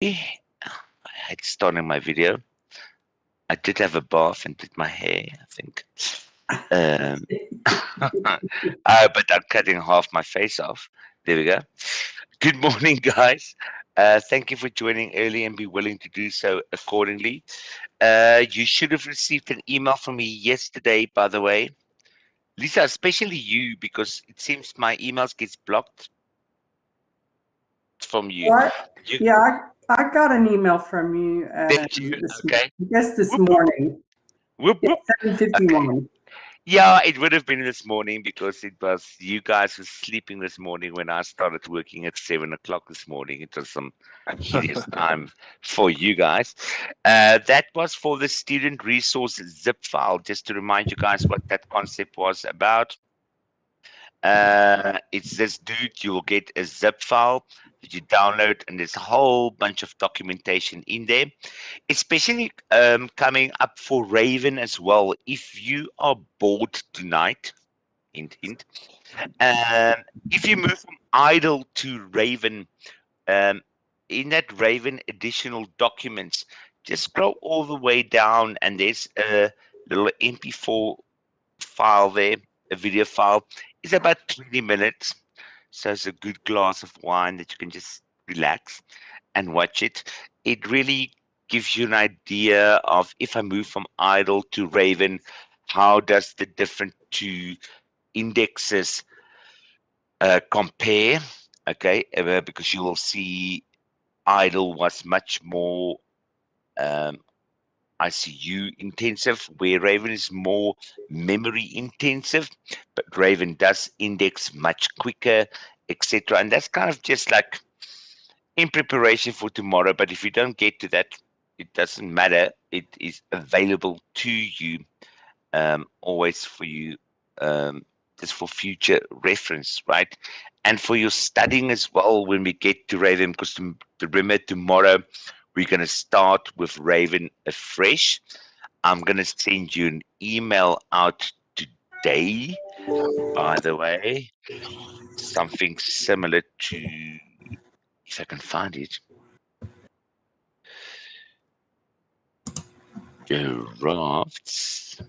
I had started my video. I did have a bath and did my hair, I think. But I'm cutting half my face off. There we go. Good morning, guys. Thank you for joining early and be willing to do so accordingly. You should have received an email from me yesterday, by the way. Lisa, especially you, because it seems my emails gets blocked from you. What? You Yeah, I got an email from you. did you? Okay. I guess this Whoop, whoop, morning. whoop, Yeah, whoop. Okay. 7:51. Yeah, it would have been this morning because it was you guys were sleeping this morning when I started working at 7 o'clock this morning. It was some hideous time for you guys. That was for the student resource zip file. Just to remind you guys what that concept was about. It's this dude, you will get a zip file that you download, and there's a whole bunch of documentation in there, especially coming up for Raven as well. If you are bored tonight, hint, hint, if you move from idle to Raven, um, in that Raven additional documents, just scroll all the way down, and there's a little MP4 file there, a video file. It's about 20 minutes. So it's a good glass of wine that you can just relax and watch it. It really gives you an idea of if I move from idle to Raven, how does the different two indexes compare? Okay, because you will see idle was much more ICU intensive, where Raven is more memory intensive, but Raven does index much quicker, etc. And that's kind of just like in preparation for tomorrow. But if you don't get to that, it doesn't matter. It is available to you, always for you, just for future reference, right? And for your studying as well when we get to Raven, because remember tomorrow we're going to start with Raven afresh. I'm going to send you an email out today, by the way, something similar to, if I can find it, drafts.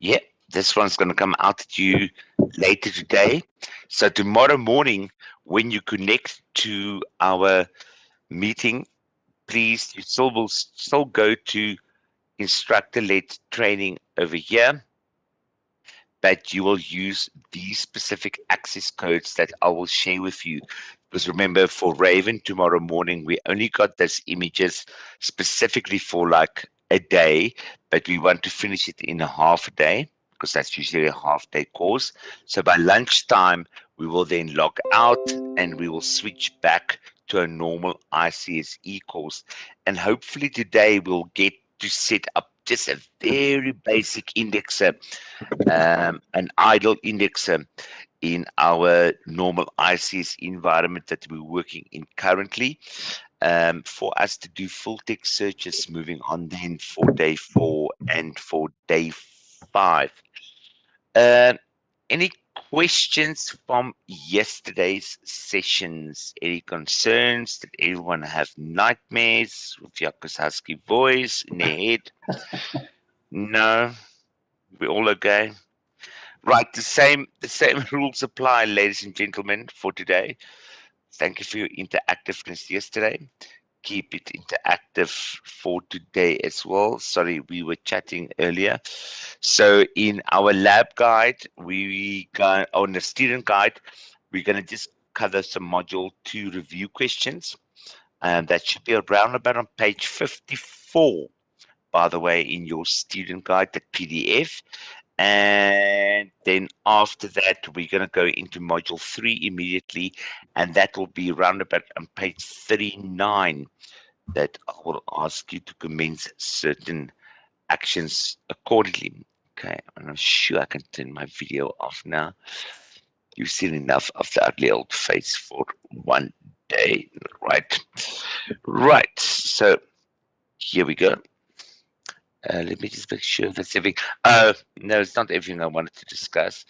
Yeah, this one's going to come out to you later today. So tomorrow morning, when you connect to our meeting, please, you will still go to instructor-led training over here, but you will use these specific access codes that I will share with you. Because remember, for Raven tomorrow morning, we only got these images specifically for like a day, but we want to finish it in a half a day, because that's usually a half-day course. So by lunchtime, we will then log out and we will switch back to a normal ICSE course. And hopefully today we'll get to set up just a very basic indexer, an idle indexer in our normal ICS environment that we're working in currently, for us to do full text searches moving on then for day 4 and for day 5. Any questions from yesterday's sessions? Any concerns? Did everyone have nightmares with Jako's husky voice in their head? No? We're all okay? Right, the same rules apply, ladies and gentlemen, for today. Thank you for your interactiveness yesterday. Keep it interactive for today as well. Sorry, we were chatting earlier. So in our lab guide, we got on the student guide, we're going to just cover some module 2 review questions. And that should be around about on page 54, by the way, in your student guide, the PDF. And then after that, we're going to go into module 3 immediately, and that will be around about on page 39, that I will ask you to commence certain actions accordingly. Okay, I'm not sure I can turn my video off now. You've seen enough of the ugly old face for one day, right? Right, so here we go. Let me just make sure that's everything. No, it's not everything I wanted to discuss.